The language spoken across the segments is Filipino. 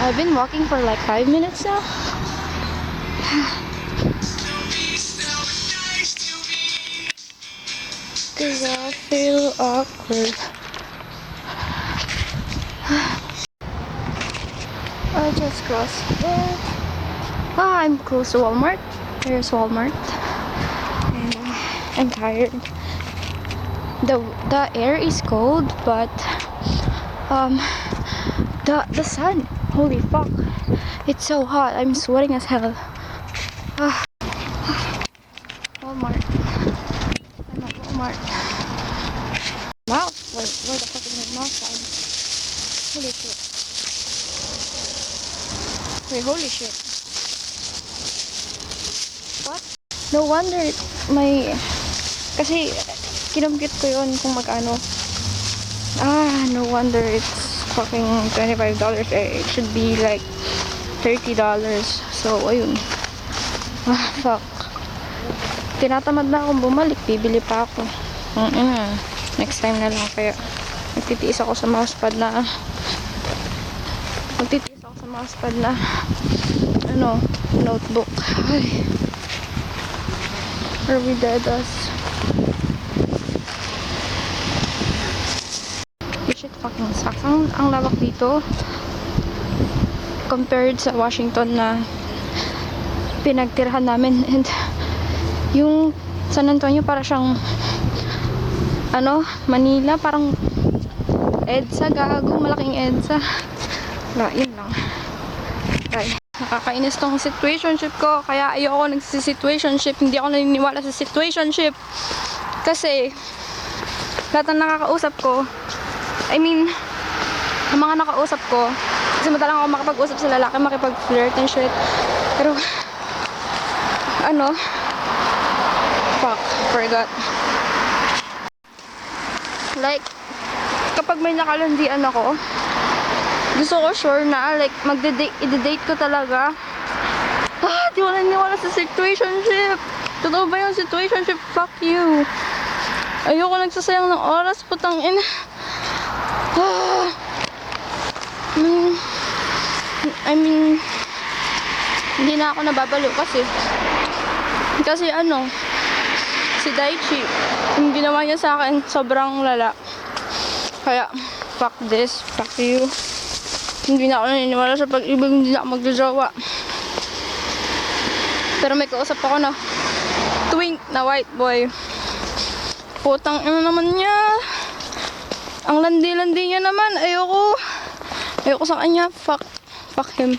I've been walking for like 5 minutes now. Cause I feel awkward. I just crossed there. I'm close to Walmart. There's Walmart. And I'm tired. The air is cold, but the sun. Holy fuck! It's so hot. I'm sweating as hell. Walmart. I'm at Walmart. Wow. Where the fuck is my mouse at? Holy shit. Wait, holy shit. What? No wonder kasi kinompute ko yun kung magkano. No wonder it's fucking $25. It should be like $30. So, ayun. Fuck. Tinatamad na akong bumalik. Bibili pa ako. Next time na lang. Kaya, magtitiis ako sa mousepad na notebook. Ay. Are we dead as? This shit fucking sucks. Ang lawak dito compared sa Washington na pinagtirahan namin, and yung San Antonio para siyang Manila, parang EDSA, gago, malaking EDSA. Yun lang. Ay, nakakainis tong situationship ko, kaya ayoko nagsisituationship. Hindi ako naniniwala sa situationship kasi lahat ng nakakausap ko, ang mga nakausap ko, kasi madalang ako makapag-usap sa lalaki, makipag-flirt and shit, pero fuck, forgot. Like, kapag may nakalandian ako, gusto ko sure na, like, i-date ko talaga. Di ko naniniwala sa situationship. Totoo ba yung situationship? Fuck you. Ayoko nagsasayang ng oras, putang ina. Hindi na ako nababaliw kasi si Daichi, yung ginawa niya sa akin sobrang lala. Kaya fuck this, fuck you. Hindi na ako naniniwala sa pag-ibig, hindi na ako magjojowa. Pero may kausap ako na twink na white boy. Putang ina naman niya. Ang landi-landi niya naman. Ayoko sa kanya. Fuck him.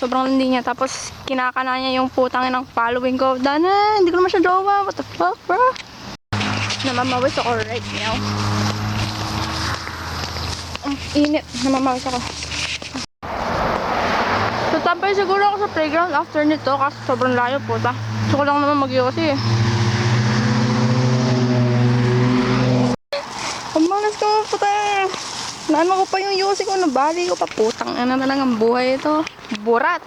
Sobrang landi niya. Tapos kinakana niya yung putang inang following ko. Dana, hindi ko naman siya jowa. What the fuck, bro? Namamawis ako right now. Ang init. Namamawis ako. Tatampay siguro ako sa playground after nito kasi sobrang layo, puta. Gusto ko lang naman mag-yosi eh. Pamalas ko, puta. Naano ko pa yung yosi ko, nabali ko pa. Putang na lang ang buhay ito. Burat.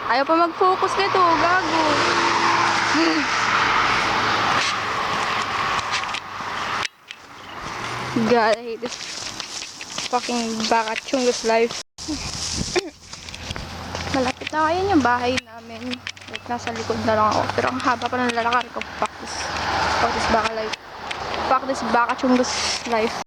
Ayaw pa mag-focus nito, gago. God, I hate this fucking bakachungus life. Malapit na kayo yung bahay namin. Like, nasa likod na lang ako. Pero ang haba pa ng lalakari ko. Fuck this baka life. Fuck this bakachungus life.